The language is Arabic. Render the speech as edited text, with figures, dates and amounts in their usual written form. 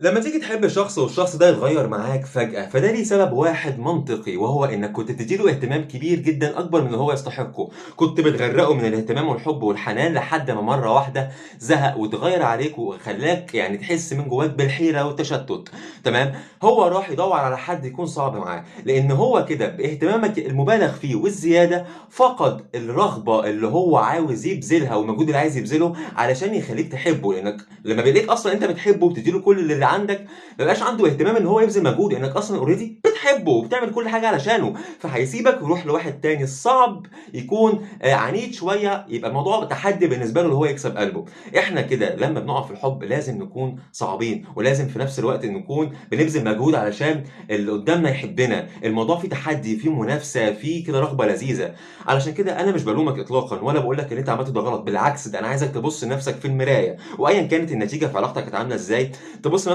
لما تيجي تحب شخص والشخص ده يتغير معاك فجأة فده ليه سبب واحد منطقي، وهو انك كنت بتديله اهتمام كبير جدا اكبر من اللي هو يستحقه. كنت بتغرقه من الاهتمام والحب والحنان لحد ما مرة واحدة زهق واتغير عليك وخلاك يعني تحس من جواك بالحيرة والتشتت. تمام. هو راح يدور على حد يكون صعب معاه، لان هو كده باهتمامك المبالغ فيه والزيادة فقد الرغبة اللي هو عاوز يبذلها والمجهود اللي عايز يبذله علشان يخليك تحبه، لانك لما بيلاقيك اصلا انت بتحبه وبتديله كل اللي عندك ما بقاش عنده اهتمام ان هو يبذل مجهود، لانك اصلا اوريدي بتحبه وبتعمل كل حاجه علشانه. فهيسيبك ويروح لواحد تاني صعب يكون عنيد شويه، يبقى الموضوع تحدي بالنسبه له اللي هو يكسب قلبه. احنا كده لما بنقع في الحب لازم نكون صعبين، ولازم في نفس الوقت نكون بنبذل مجهود علشان اللي قدامنا يحبنا. الموضوع فيه تحدي، فيه منافسه، فيه كده رغبه لذيذه. علشان كده انا مش بلومك اطلاقا، ولا بقول لك ان انت عملت ده غلط. بالعكس، ده انا عايزك تبص لنفسك في المرايه، وايا كانت النتيجه في علاقتك كانت عامله ازاي، تبص